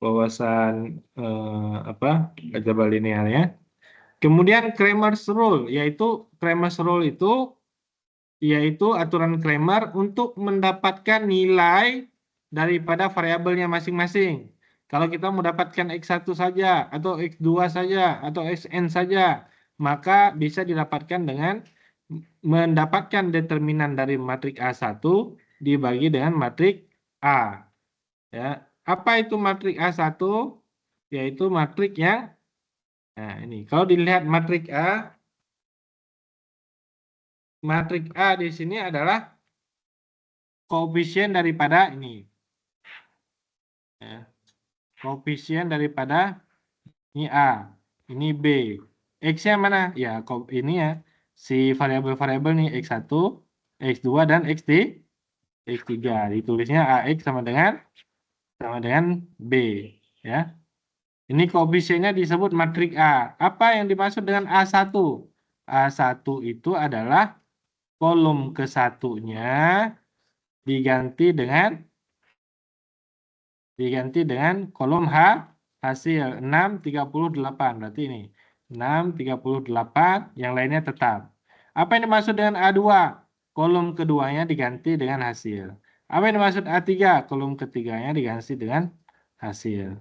Wawasan aljabar linear ya. Kemudian Cramer's rule, yaitu aturan Cramer untuk mendapatkan nilai daripada variabelnya masing-masing. Kalau kita mendapatkan X1 saja, atau X2 saja, atau Xn saja, maka bisa didapatkan dengan mendapatkan determinan dari matrik A1 dibagi dengan matrik A. Ya. Apa itu matrik A1? Yaitu matrik yang, nah ini, kalau dilihat matrik A, matrik A di sini adalah koefisien daripada ini. Ya. Koefisien daripada ini A, ini B. X-nya mana? Ya, ini ya. Si variabel-variabel nih X1, X2 dan X3. Ditulisnya AX sama dengan B, ya. Ini koefisiennya disebut matrik A. Apa yang dimaksud dengan A1? A1 itu adalah kolom ke-1-nya diganti dengan kolom hasil 638. Berarti ini 638, yang lainnya tetap. Apa yang dimaksud dengan A2? Kolom keduanya diganti dengan hasil. Apa yang dimaksud A3? Kolom ketiganya diganti dengan hasil.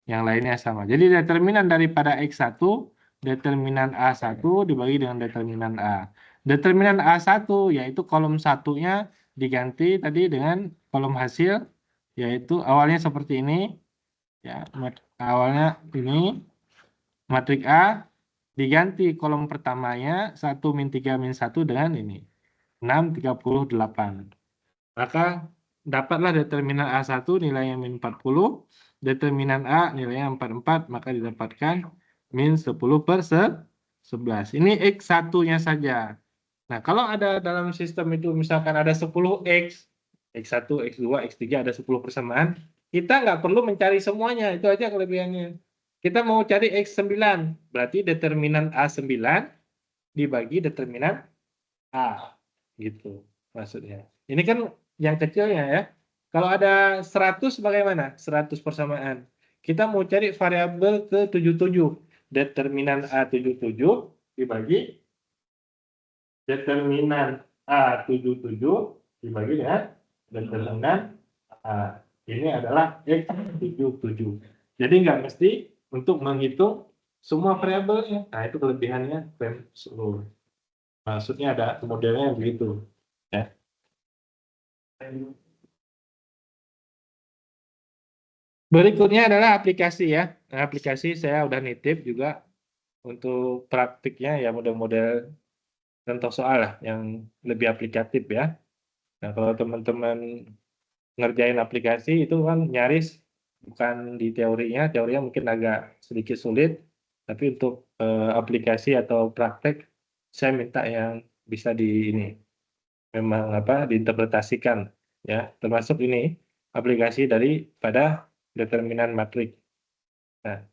Yang lainnya sama. Jadi determinan daripada X1, determinan A1 dibagi dengan determinan A. Determinan A1 yaitu kolom satunya diganti tadi dengan kolom hasil, yaitu awalnya seperti ini. Ya, awalnya ini matrik A diganti kolom pertamanya 1 min 3 min 1 dengan ini 638. Maka dapatlah determinan A1 nilainya min 40, determinan A nilainya 44, maka didapatkan min 10/11. Ini X1-nya saja. Nah, kalau ada dalam sistem itu misalkan ada 10X, X1, X2, X3 ada 10 persamaan, kita nggak perlu mencari semuanya, itu aja kelebihannya. Kita mau cari X9, berarti determinan A9 dibagi determinan A, gitu maksudnya. Ini kan yang kecilnya ya. Kalau ada 100 bagaimana? 100 persamaan. Kita mau cari variabel ke-77. Determinan A77 dibagi determinan A77 dibagi dengan determinan A. Ini adalah X77. Jadi nggak mesti untuk menghitung semua variabelnya. Nah, itu kelebihannya rem seluruh. Maksudnya ada modelnya begitu. Ya. Berikutnya adalah aplikasi ya. Nah, aplikasi saya udah nitip juga untuk praktiknya ya model-model contoh soal lah yang lebih aplikatif ya. Nah, kalau teman-teman ngerjain aplikasi itu kan nyaris bukan di teorinya mungkin agak sedikit sulit, tapi untuk aplikasi atau praktek saya minta yang bisa memang diinterpretasikan ya, termasuk ini aplikasi daripada determinan matrik. Nah,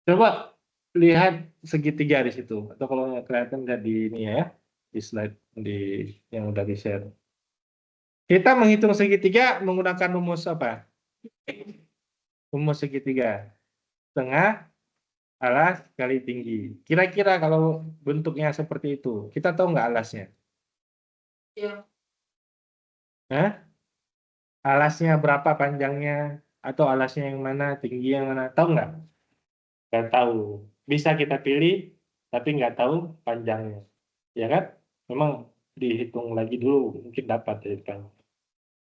coba lihat segitiga di situ, atau kalau nggak kelihatan lihat di ini ya, di slide yang udah di share. Kita menghitung segitiga menggunakan rumus apa? Rumus segitiga. Tengah alas kali tinggi. Kira-kira kalau bentuknya seperti itu, kita tahu nggak alasnya? Iya. Hah? Alasnya berapa panjangnya? Atau alasnya yang mana? Tinggi yang mana? Tahu nggak? Nggak tahu. Bisa kita pilih, tapi nggak tahu panjangnya. Ya kan? Memang dihitung lagi dulu, mungkin dapat ya kan.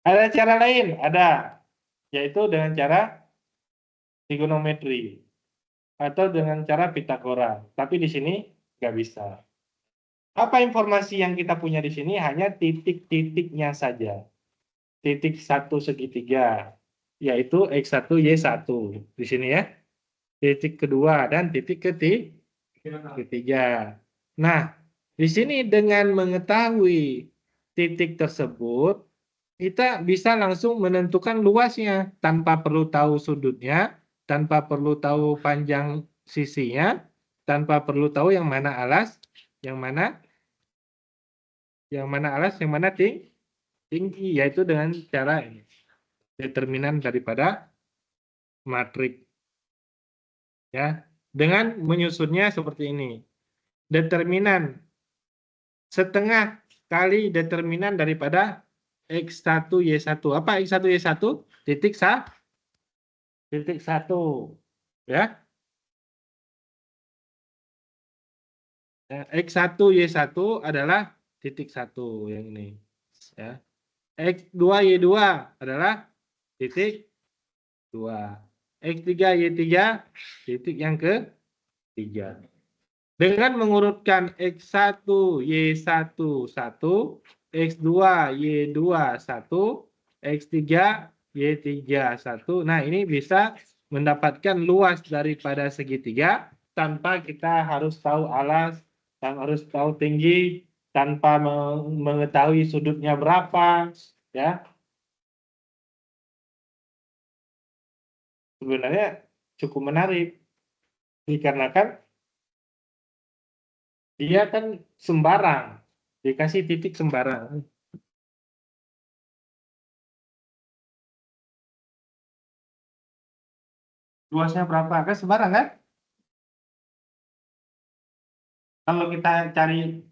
Ada cara lain? Ada. Yaitu dengan cara trigonometri. Atau dengan cara Pitagora. Tapi di sini nggak bisa. Apa informasi yang kita punya di sini? Hanya titik-titiknya saja. Titik satu segitiga, yaitu X1, Y1. Di sini ya. Titik kedua dan titik ketiga. Nah, di sini dengan mengetahui titik tersebut, kita bisa langsung menentukan luasnya tanpa perlu tahu sudutnya, tanpa perlu tahu panjang sisinya, tanpa perlu tahu yang mana alas, yang mana alas, yang mana tinggi, yaitu dengan cara ini. Determinan daripada matrik. Ya, dengan menyusunnya seperti ini. Determinan setengah kali determinan daripada X1 Y1. Apa X1 Y1? Titik 1. Ya. X1 Y1 adalah titik 1 yang ini. Ya. X2 Y2 adalah titik 2. X3 Y3 titik yang ketiga. Dengan mengurutkan X1, Y1, 1, X2, Y2, 1, X3, Y3, 1. Nah, ini bisa mendapatkan luas daripada segitiga tanpa kita harus tahu alas, dan harus tahu tinggi, tanpa mengetahui sudutnya berapa, ya. Sebenarnya cukup menarik, dikarenakan dia kan sembarang, dikasih titik sembarang. Luasnya berapa? Kan sembarang kan? Kalau kita cari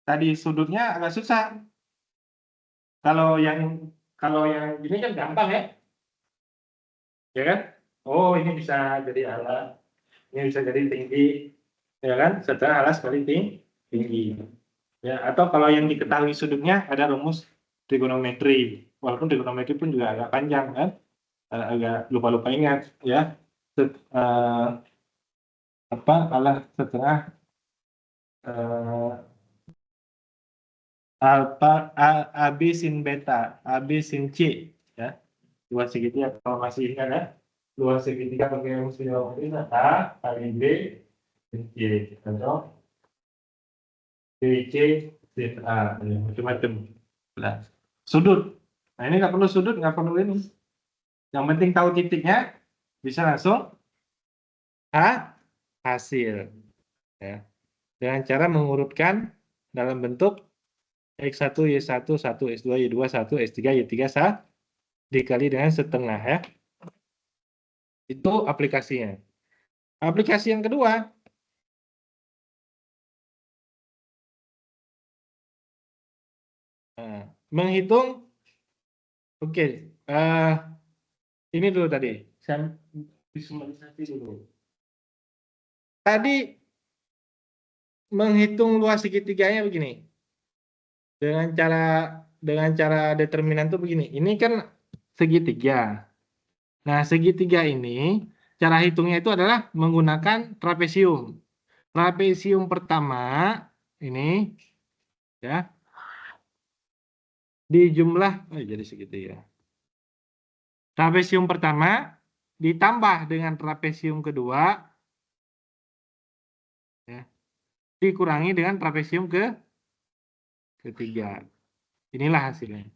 tadi sudutnya agak susah. Kalau yang ini kan gampang ya, ya kan? Oh, ini bisa jadi alas, ini bisa jadi tinggi, ya kan? Setelah alas kali tinggi. Ya, atau kalau yang diketahui sudutnya ada rumus trigonometri. Walaupun trigonometri pun juga agak panjang kan, agak lupa-lupa ingat ya. Apa alas setengah alfa AB sin beta, AB sin C, ya. Luas segitiga kalau masih ingat ya. Luas segitiga pakai rumus trigonometri A kali B sin C atau BC sin A, ya, macam-macam. Nah, sudut. Nah, ini nggak perlu sudut, nggak perlu ini. Yang penting tahu titiknya, bisa langsung hasil. Ya. Dengan cara mengurutkan dalam bentuk X1, Y1, 1, X2, Y2, 1, X3, Y3, 1 dikali dengan setengah ya. Itu aplikasinya. Aplikasi yang kedua, menghitung, oke, ini dulu tadi, saya visualisasi dulu. Tadi menghitung luas segitiganya begini, dengan cara determinan itu begini. Ini kan segitiga. Nah, segitiga ini cara hitungnya itu adalah menggunakan trapesium. Trapesium pertama ini ya di jumlah jadi segitiga. Trapesium pertama ditambah dengan trapesium kedua ya, dikurangi dengan trapesium ketiga. Inilah hasilnya.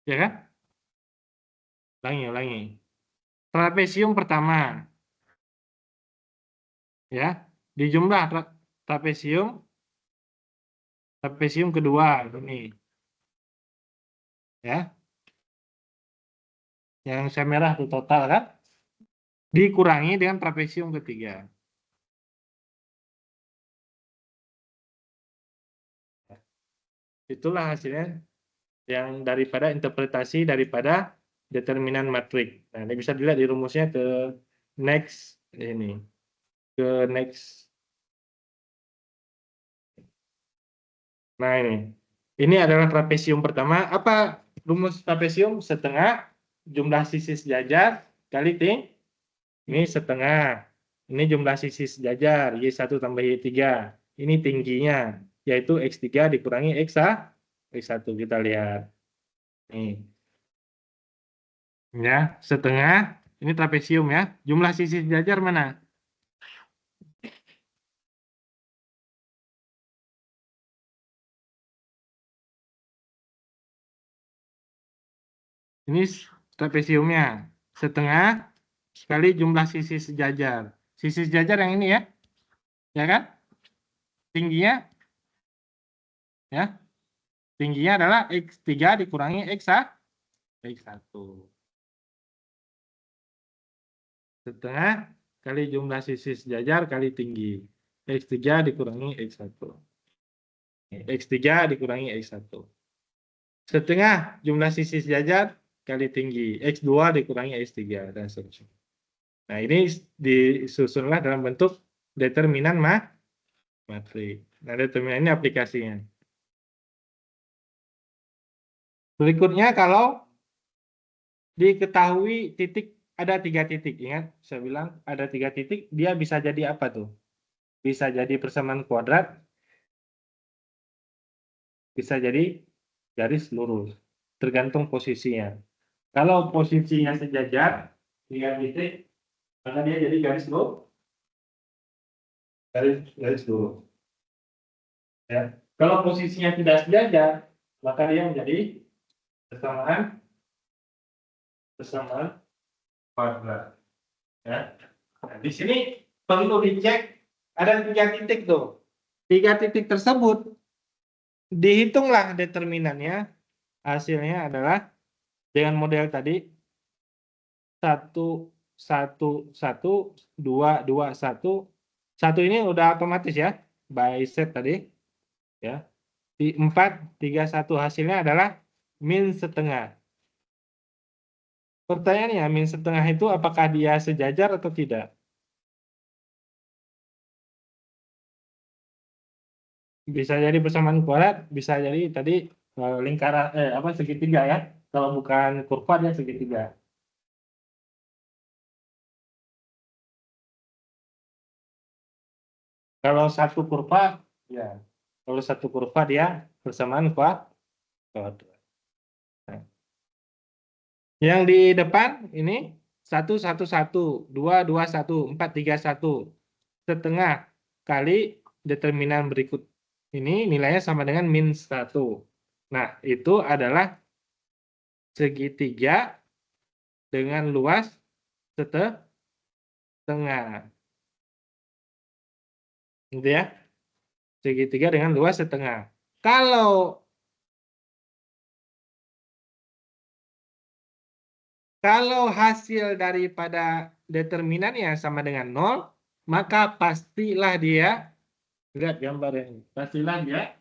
Ya kan? Ulangi. Trapesium pertama ya, dijumlah trapesium kedua ini. Ya. Yang saya merah itu total kan? Dikurangi dengan trapesium ketiga. Itulah hasilnya yang daripada interpretasi daripada determinan matrik. Nah, ini bisa dilihat di rumusnya ke next ini. Ke next. Nah, ini. Ini adalah trapesium pertama. Apa rumus trapesium? Setengah jumlah sisi sejajar kali ini setengah. Ini jumlah sisi sejajar, Y1 tambah Y3. Ini tingginya, yaitu X3 dikurangi X1. Kita lihat. Nih. Ya, setengah. Ini trapesium ya. Jumlah sisi sejajar mana? Ini trapesiumnya. Setengah kali jumlah sisi sejajar. Sisi sejajar yang ini ya. Ya kan? Tingginya ya. Tingginya adalah X3 dikurangi X1. Setengah kali jumlah sisi sejajar kali tinggi. X3 dikurangi X1. X3 dikurangi X1. Setengah jumlah sisi sejajar kali tinggi. X2 dikurangi X3 dan seterusnya. Nah, ini disusunlah dalam bentuk determinan matrik. Nah, determinan ini aplikasinya. Berikutnya kalau diketahui titik ada 3 titik, ingat saya bilang ada 3 titik, dia bisa jadi apa tuh? Bisa jadi persamaan kuadrat, bisa jadi garis lurus, tergantung posisinya. Kalau posisinya sejajar, 3 titik, maka dia jadi garis lurus. Garis lurus. Ya. Kalau posisinya tidak sejajar, maka dia menjadi persamaan kuadrat. Ya. Nah, di sini perlu dicek ada 3 titik tuh. 3 titik tersebut dihitunglah determinannya. Hasilnya adalah dengan model tadi 1, 1, 1, 2, 2, 1. 1 ini udah otomatis ya, by set tadi ya. Di 4, 3, 1 hasilnya adalah min setengah. Pertanyaannya, min setengah itu apakah dia sejajar atau tidak? Bisa jadi persamaan kuadrat, bisa jadi tadi lingkaran segitiga ya. Kalau bukan kurva dia segitiga. Kalau satu kurva ya, kalau satu kurva dia persamaan kuadrat. Nah, yang di depan ini 1, 1, 1, 2, 2, 1, 4, 3, 1 setengah kali determinan berikut ini nilainya sama dengan min 1. Nah, itu adalah segitiga dengan luas setengah. Gitu ya. Segitiga dengan luas setengah. Kalau hasil daripada determinannya sama dengan 0, maka pastilah dia, lihat gambarnya ini, pastilah dia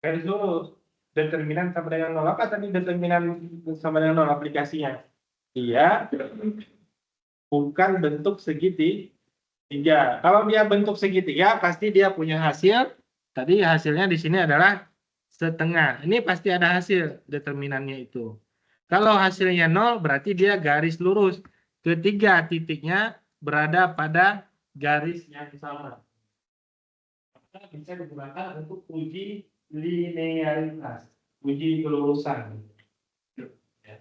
garis lurus. Determinan sama dengan 0. Apa tadi determinan sama dengan 0 aplikasinya? Dia bukan bentuk segitiga. Kalau dia bentuk segitiga, pasti dia punya hasil. Tadi hasilnya di sini adalah setengah. Ini pasti ada hasil determinannya itu. Kalau hasilnya 0, berarti dia garis lurus. Ketiga titiknya berada pada garis yang sama. Maka bisa digunakan untuk uji linearitas, uji kelurusan. Ya.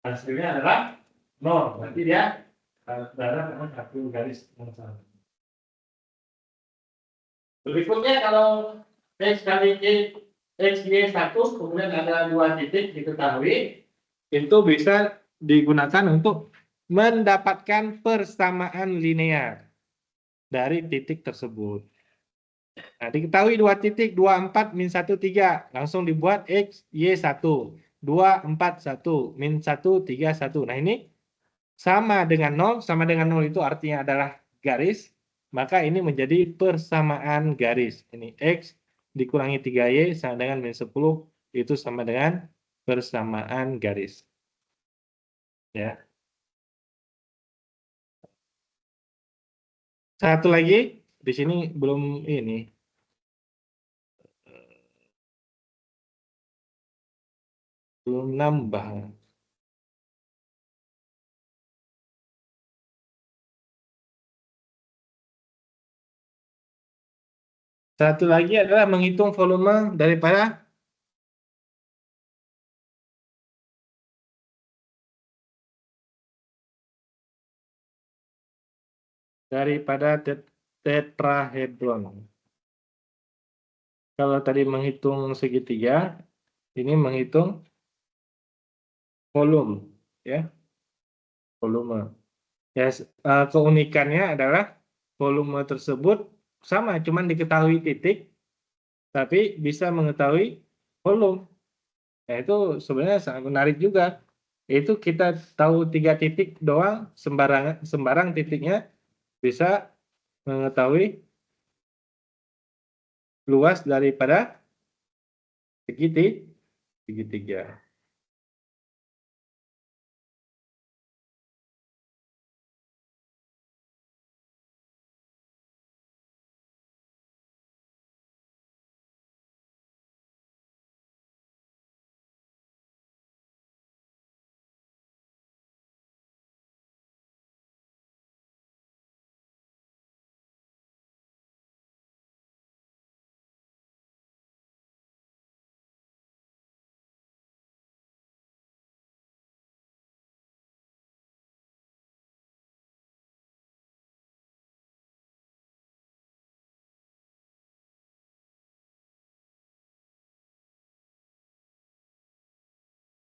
Hasilnya adalah 0, berarti dia berada pada satu garis yang sama. Berikutnya kalau X kali X, Y 1, kemudian ada 2 titik diketahui, itu bisa digunakan untuk mendapatkan persamaan linear dari titik tersebut. Nah, diketahui 2 titik, 2, 4, min 1, 3. Langsung dibuat X, Y 1. 2, 4, 1. Min 1, 3, 1. Nah, ini sama dengan 0. Sama dengan 0 itu artinya adalah garis. Maka ini menjadi persamaan garis. Ini X dikurangi 3Y sama dengan min 10. Itu sama dengan persamaan garis. Ya. Satu lagi, di sini belum ini. Belum nambah. Satu lagi adalah menghitung volume daripada tetrahedron. Kalau tadi menghitung segitiga, ini menghitung volume, ya, volume. Ya, keunikannya adalah volume tersebut sama, cuman diketahui titik, tapi bisa mengetahui volume. Nah, itu sebenarnya sangat menarik juga. Itu kita tahu 3 titik doang, sembarang titiknya bisa mengetahui luas daripada segitiga.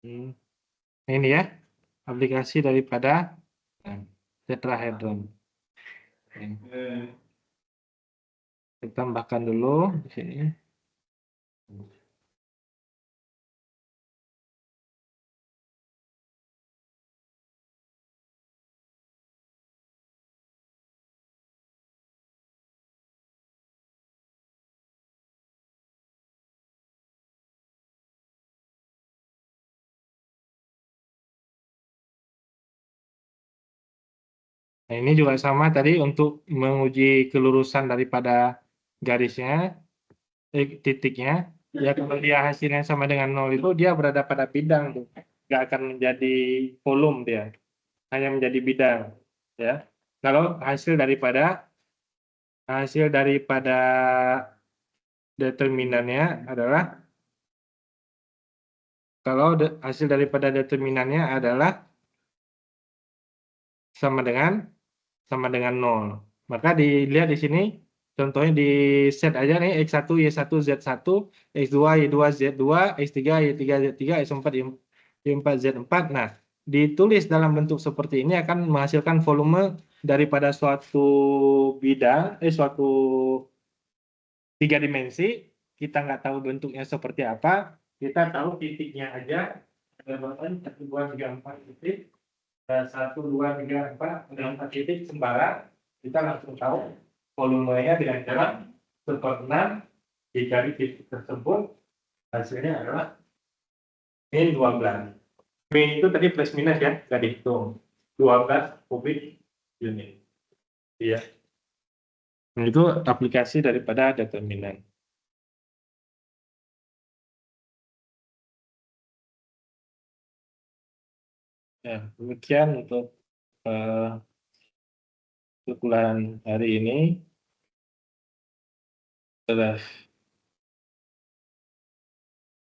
Ini ya, aplikasi daripada tetrahedron. Kita tambahkan dulu di sini. Nah, ini juga sama tadi untuk menguji kelurusan daripada garisnya, titiknya. Ya kalau dia hasilnya sama dengan 0 itu dia berada pada bidang tuh. Nggak akan menjadi volume dia, hanya menjadi bidang. Ya. Kalau hasil daripada determinannya adalah hasil daripada determinannya adalah sama dengan 0. Maka dilihat di sini contohnya di set aja nih X1 Y1 Z1, X2 Y2 Z2, X3 Y3 Z3, X4 Y4 Z4. Nah, ditulis dalam bentuk seperti ini akan menghasilkan volume daripada suatu suatu 3 dimensi. Kita nggak tahu bentuknya seperti apa, kita tahu titiknya aja. Ada berapa? 1, 2, 3, 4 titik. 1, 2, 3, 4, ada 4 titik sembarang. Kita langsung tahu volumenya dengan cara seperenam dikali titik tersebut, hasilnya adalah min 12. Min itu tadi plus minus ya, nggak dihitung. 12 kubik unit. Iya. Nah, itu aplikasi daripada determinan. Ya, demikian untuk perkuliahan hari ini. Sudah